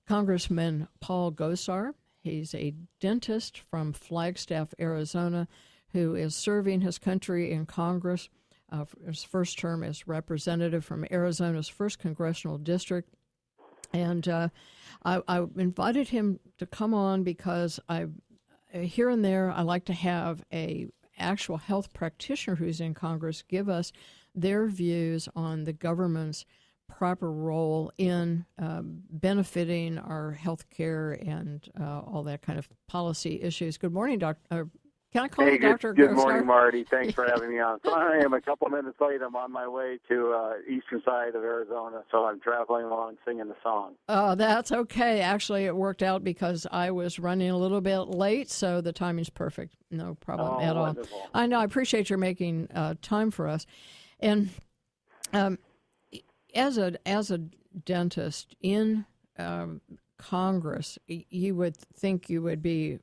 Congressman Paul Gosar. He's a dentist from Flagstaff, Arizona, who is serving his country in Congress. His first term as representative from Arizona's 1st Congressional District. And I invited him to come on because here and there I like to have a actual health practitioner who's in Congress give us their views on the government's proper role in benefiting our health care and all that kind of policy issues. Good morning, Doctor. Can I call you Dr. Good Gosar? morning, Marty. Thanks for having me on. So I am a couple minutes late. I'm on my way to eastern side of Arizona, so I'm traveling along singing the song. Oh, that's okay. Actually, it worked out because I was running a little bit late, so the timing's perfect. No problem at all. Wonderful. I know. I appreciate your making time for us. And as a dentist in Congress, you would think you would be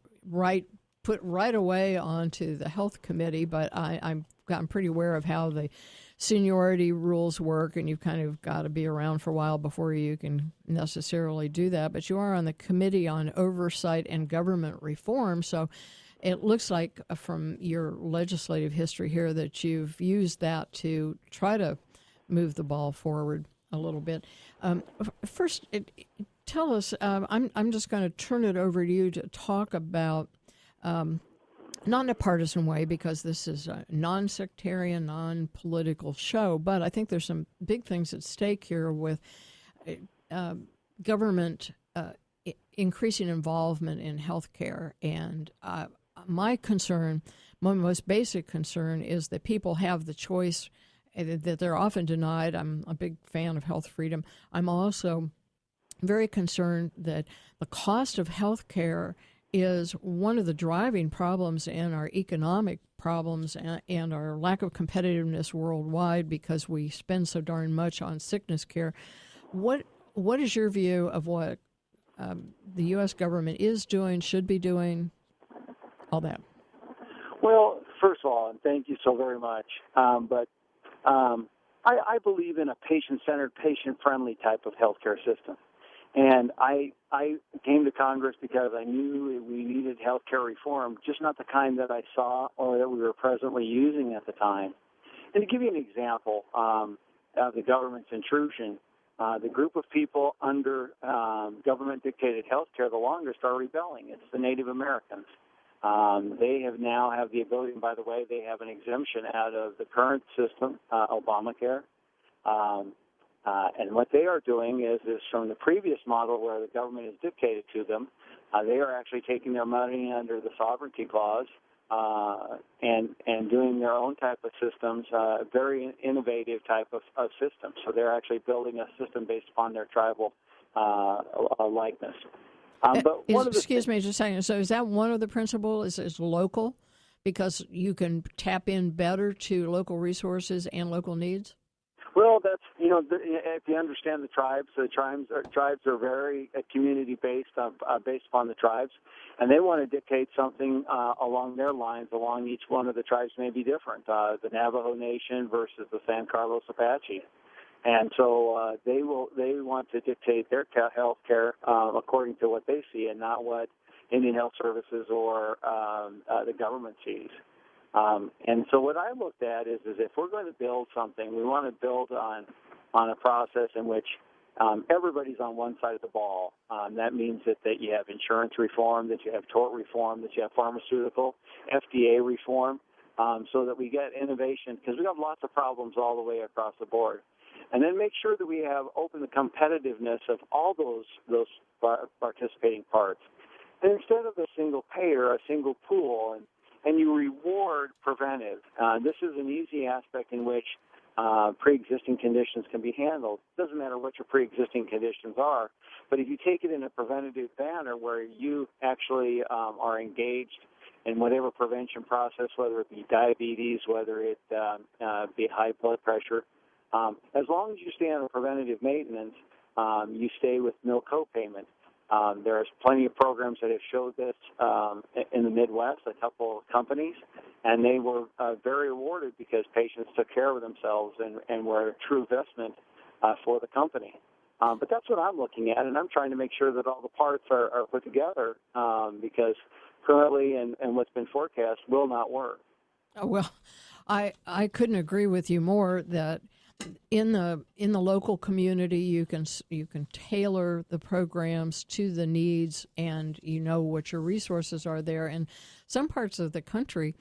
put right away onto the health committee, but I'm pretty aware of how the seniority rules work, and you've kind of got to be around for a while before you can necessarily do that. But you are on the Committee on Oversight and Government Reform, so it looks like from your legislative history here that you've used that to try to move the ball forward a little bit. First, tell us, I'm just going to turn it over to you to talk about not in a partisan way, because this is a non-sectarian, non-political show, but I think there's some big things at stake here with government increasing involvement in healthcare. And my most basic concern is that people have the choice that they're often denied. I'm a big fan of health freedom. I'm also very concerned that the cost of healthcare is one of the driving problems in our economic problems and our lack of competitiveness worldwide, because we spend so darn much on sickness care. What is your view of what the U.S. government is doing, should be doing, all that? Well, first of all, and thank you so very much, but I believe in a patient-centered, patient-friendly type of healthcare system. And I came to Congress because I knew we needed healthcare reform, just not the kind that I saw or that we were presently using at the time. And to give you an example of the government's intrusion, the group of people under government-dictated healthcare the longest are rebelling. It's the Native Americans. They now have the ability, and by the way, they have an exemption out of the current system, Obamacare. And what they are doing is from the previous model where the government is dictated to them, they are actually taking their money under the sovereignty clause and doing their own type of systems, very innovative type of systems. So they're actually building a system based upon their tribal likeness. Excuse me just a second. So is that one of the principles is local, because you can tap in better to local resources and local needs? Well, that's, if you understand the tribes are very community-based, based upon the tribes, and they want to dictate something along their lines. Along each one of the tribes may be different. The Navajo Nation versus the San Carlos Apache. And so they want to dictate their health care according to what they see and not what Indian Health Services or the government sees. And so what I looked at is if we're going to build something, we want to build on a process in which everybody's on one side of the ball. That means that you have insurance reform, that you have tort reform, that you have pharmaceutical, FDA reform, so that we get innovation, because we have lots of problems all the way across the board. And then make sure that we have open the competitiveness of all those participating parts. And instead of a single payer, a single pool, and you reward preventive. This is an easy aspect in which pre-existing conditions can be handled. It doesn't matter what your pre-existing conditions are, but if you take it in a preventative manner where you actually are engaged in whatever prevention process, whether it be diabetes, whether it be high blood pressure, as long as you stay on a preventative maintenance, you stay with no copayment. There's plenty of programs that have showed this in the Midwest, a couple of companies, and they were very rewarded because patients took care of themselves and were a true investment for the company. But that's what I'm looking at, and I'm trying to make sure that all the parts are put together because currently and what's been forecast will not work. Well, I couldn't agree with you more that in the local community you can tailor the programs to the needs, and you know what your resources are there. And some parts of the country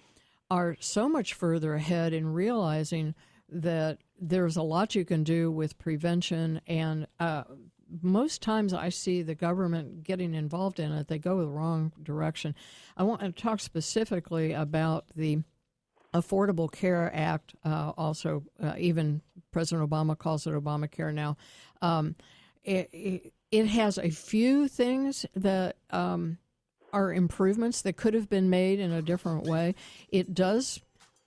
are so much further ahead in realizing that there's a lot you can do with prevention, and most times I see the government getting involved in it, they go the wrong direction. I want to talk specifically about the Affordable Care Act, also even President Obama calls it Obamacare now. It has a few things that are improvements that could have been made in a different way. It does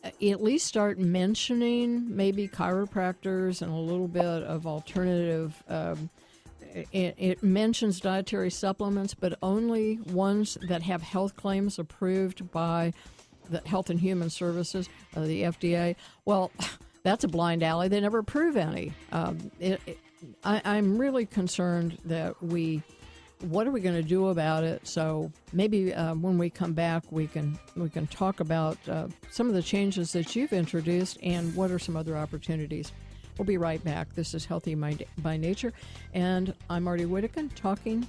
at least start mentioning maybe chiropractors and a little bit of alternative. It mentions dietary supplements, but only ones that have health claims approved by the Health and Human Services, the FDA. Well, that's a blind alley. They never approve any. I'm really concerned that what are we going to do about it? So maybe when we come back, we can talk about some of the changes that you've introduced and what are some other opportunities. We'll be right back. This is Healthy by Nature, and I'm Martie Whittekin talking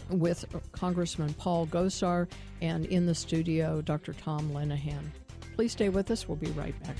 with Congressman Paul Gosar, and in the studio, Dr. Tom Linehan. Please stay with us. We'll be right back.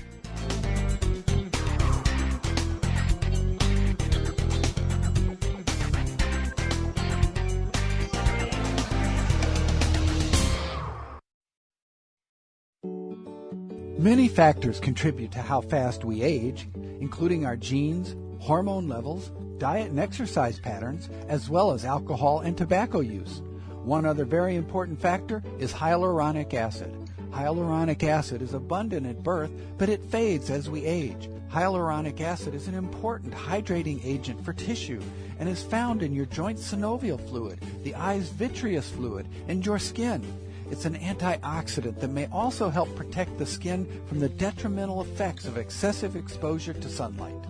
Many factors contribute to how fast we age, including our genes, hormone levels, diet and exercise patterns, as well as alcohol and tobacco use. One other very important factor is hyaluronic acid. Hyaluronic acid is abundant at birth, but it fades as we age. Hyaluronic acid is an important hydrating agent for tissue and is found in your joint synovial fluid, the eye's vitreous fluid, and your skin. It's an antioxidant that may also help protect the skin from the detrimental effects of excessive exposure to sunlight.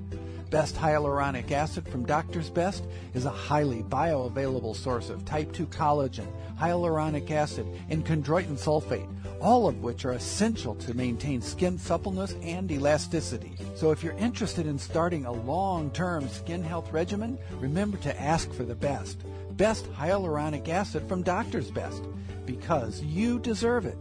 Best hyaluronic acid from Doctor's Best is a highly bioavailable source of type 2 collagen, hyaluronic acid, and chondroitin sulfate, all of which are essential to maintain skin suppleness and elasticity. So if you're interested in starting a long-term skin health regimen, remember to ask for the best. Best hyaluronic acid from Doctor's Best, because you deserve it.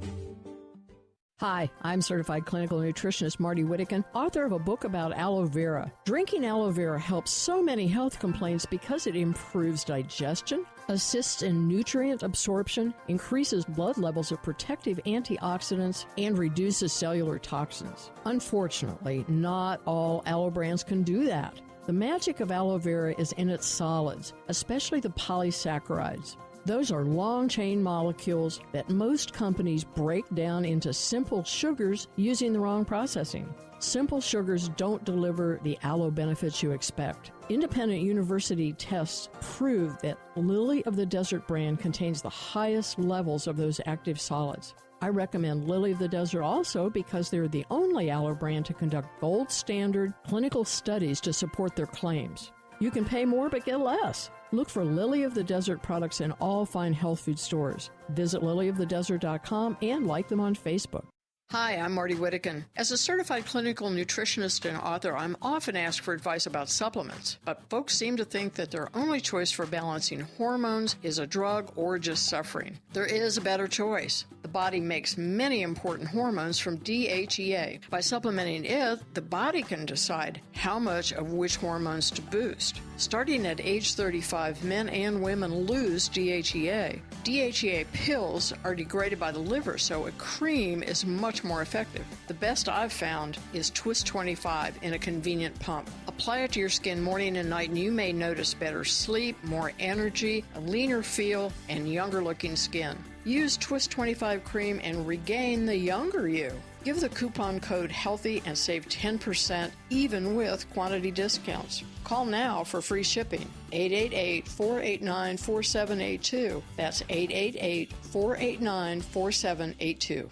Hi, I'm certified clinical nutritionist Martie Whittekin, author of a book about aloe vera. Drinking aloe vera helps so many health complaints because it improves digestion, assists in nutrient absorption, increases blood levels of protective antioxidants, and reduces cellular toxins. Unfortunately, not all aloe brands can do that. The magic of aloe vera is in its solids, especially the polysaccharides. Those are long-chain molecules that most companies break down into simple sugars using the wrong processing. Simple sugars don't deliver the aloe benefits you expect. Independent university tests prove that Lily of the Desert brand contains the highest levels of those active solids. I recommend Lily of the Desert also because they're the only aloe brand to conduct gold standard clinical studies to support their claims. You can pay more but get less. Look for Lily of the Desert products in all fine health food stores. Visit lilyofthedesert.com and like them on Facebook. Hi, I'm Martie Whittekin. As a certified clinical nutritionist and author, I'm often asked for advice about supplements, but folks seem to think that their only choice for balancing hormones is a drug or just suffering. There is a better choice. The body makes many important hormones from DHEA. By supplementing it, the body can decide how much of which hormones to boost. Starting at age 35, men and women lose DHEA. DHEA pills are degraded by the liver, so a cream is much more effective. The best I've found is Twist 25 in a convenient pump. Apply it to your skin morning and night, and you may notice better sleep, more energy, a leaner feel, and younger looking skin. Use Twist 25 cream and regain the younger you. Give the coupon code HEALTHY and save 10% even with quantity discounts. Call now for free shipping. 888-489-4782. That's 888-489-4782.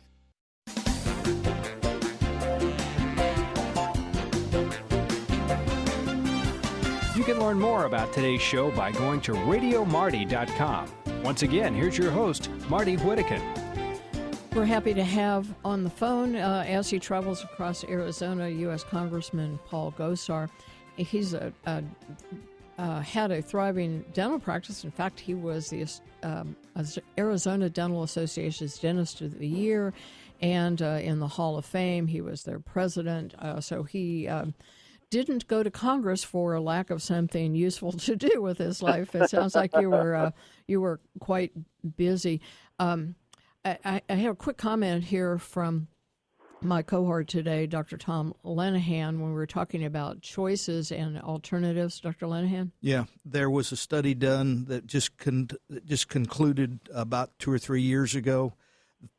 You You can learn more about today's show by going to radiomarty.com. Once again, here's your host, Martie Whittekin. We're happy to have on the phone, as he travels across Arizona, U.S. Congressman Paul Gosar. He's had a thriving dental practice. In fact, he was the Arizona Dental Association's Dentist of the Year, and in the Hall of Fame, he was their president. So he didn't go to Congress for a lack of something useful to do with his life. It sounds like you were quite busy. I have a quick comment here from my cohort today, Dr. Tom Lenahan, when we were talking about choices and alternatives. Dr. Lenahan? Yeah, there was a study done that just concluded about 2 or 3 years ago.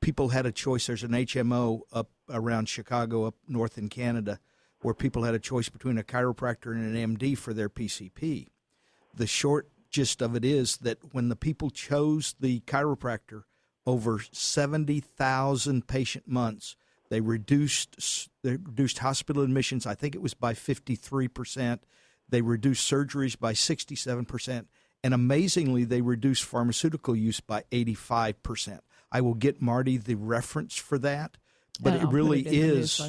People had a choice. There's an HMO up around Chicago, up north in Canada, where people had a choice between a chiropractor and an MD for their PCP. The short gist of it is that when the people chose the chiropractor, over 70,000 patient months, they reduced hospital admissions, I think it was by 53%. They reduced surgeries by 67%. And amazingly, they reduced pharmaceutical use by 85%. I will get Marty the reference for that. But it really is,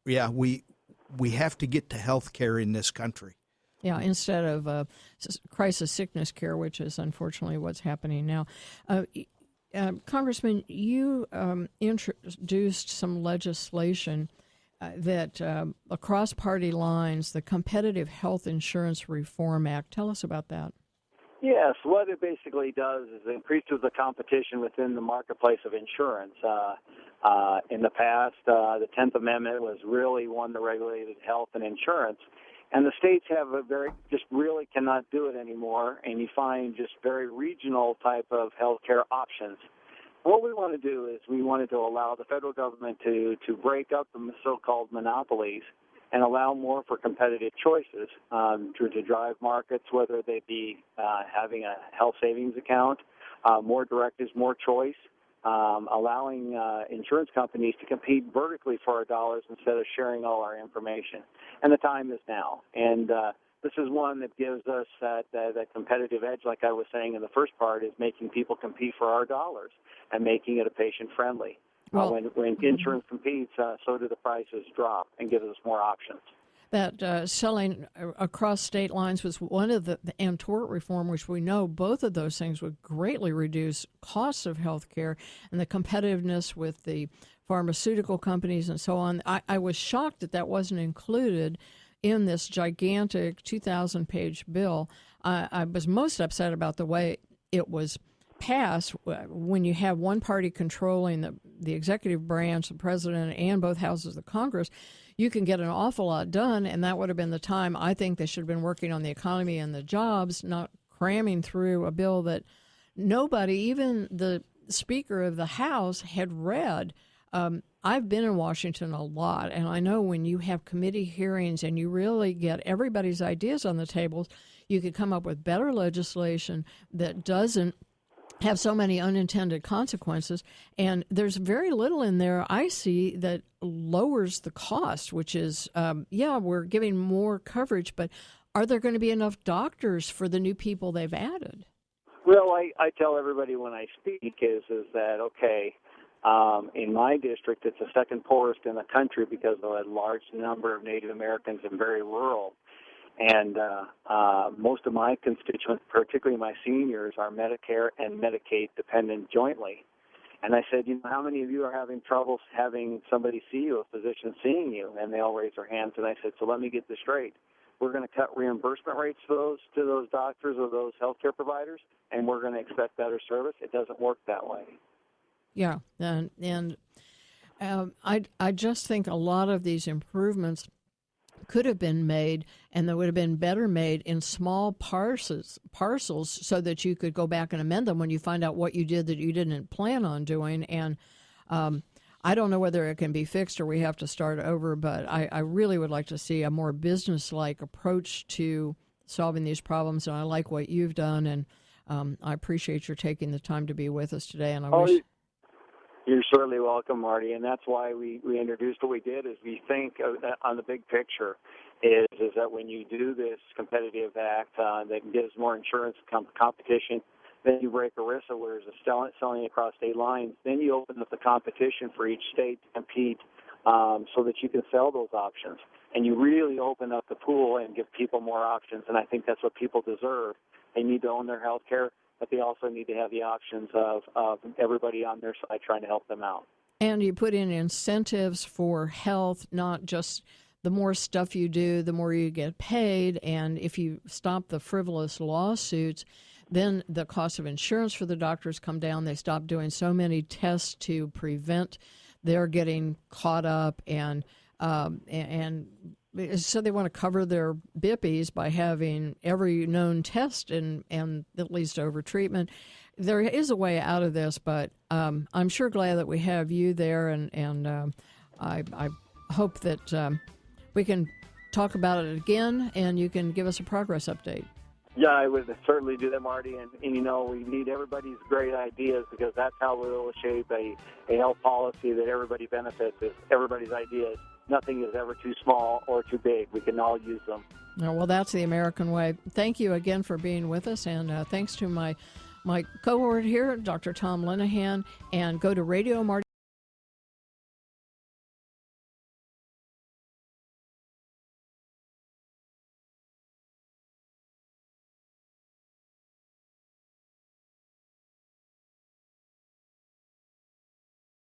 yeah, we have to get to health care in this country. Yeah, instead of crisis sickness care, which is unfortunately what's happening now. Congressman, you introduced some legislation that across party lines, the Competitive Health Insurance Reform Act. Tell us about that. Yes, what it basically does is it increases the competition within the marketplace of insurance. In the past, the 10th Amendment was really one that regulated health and insurance. And the states have really cannot do it anymore, and you find just very regional type of healthcare options. What we want to do is we wanted to allow the federal government to break up the so-called monopolies and allow more for competitive choices to drive markets, whether they be having a health savings account, more directives, more choice, allowing insurance companies to compete vertically for our dollars instead of sharing all our information. And the time is now. And this is one that gives us that competitive edge, like I was saying in the first part, is making people compete for our dollars and making it a patient-friendly. Well, when insurance competes, so do the prices drop and gives us more options. That selling across state lines was one of and tort reform, which we know both of those things would greatly reduce costs of health care and the competitiveness with the pharmaceutical companies and so on. I was shocked that wasn't included in this gigantic 2,000-page bill. I was most upset about the way it was passed. When you have one party controlling the executive branch, the president, and both houses of Congress, you can get an awful lot done, and that would have been the time I think they should have been working on the economy and the jobs, not cramming through a bill that nobody, even the Speaker of the House, had read. I've been in Washington a lot, and I know when you have committee hearings and you really get everybody's ideas on the tables, you could come up with better legislation that doesn't have so many unintended consequences. And there's very little in there I see that lowers the cost, which is, we're giving more coverage, but are there going to be enough doctors for the new people they've added? Well, I tell everybody when I speak is that, okay, in my district, it's the second poorest in the country because of a large number of Native Americans and very rural. And most of my constituents, particularly my seniors, are Medicare and Medicaid dependent jointly. And I said, how many of you are having trouble having somebody see you, a physician seeing you? And they all raised their hands. And I said, so let me get this straight. We're going to cut reimbursement rates to those doctors or those healthcare providers, and we're going to expect better service. It doesn't work that way. Yeah, and I just think a lot of these improvements could have been made, and they would have been better made in small parcels so that you could go back and amend them when you find out what you did that you didn't plan on doing. And I don't know whether it can be fixed or we have to start over, but I really would like to see a more business-like approach to solving these problems, and I like what you've done, and I appreciate your taking the time to be with us today. And I wish... You're certainly welcome, Marty, and that's why we introduced what we did is we think on the big picture. is that when you do this competitive act that gives more insurance competition, then you break ERISA, where it's selling across state lines. Then you open up the competition for each state to compete so that you can sell those options. And you really open up the pool and give people more options, and I think that's what people deserve. They need to own their health care, but they also need to have the options of everybody on their side trying to help them out. And you put in incentives for health, not just the more stuff you do, the more you get paid. And if you stop the frivolous lawsuits, then the cost of insurance for the doctors come down. They stop doing so many tests to prevent their getting caught up, and so they want to cover their BIPPs by having every known test and at least over treatment. There is a way out of this, but I'm sure glad that we have you there, and I hope that we can talk about it again, and you can give us a progress update. Yeah, I would certainly do that, Marty. And we need everybody's great ideas, because that's how we'll shape a health policy that everybody benefits. Is everybody's ideas. Nothing is ever too small or too big. We can all use them. Oh, well, that's the American way. Thank you again for being with us, and thanks to my cohort here, Dr. Tom Linehan, and go to Radio Marty.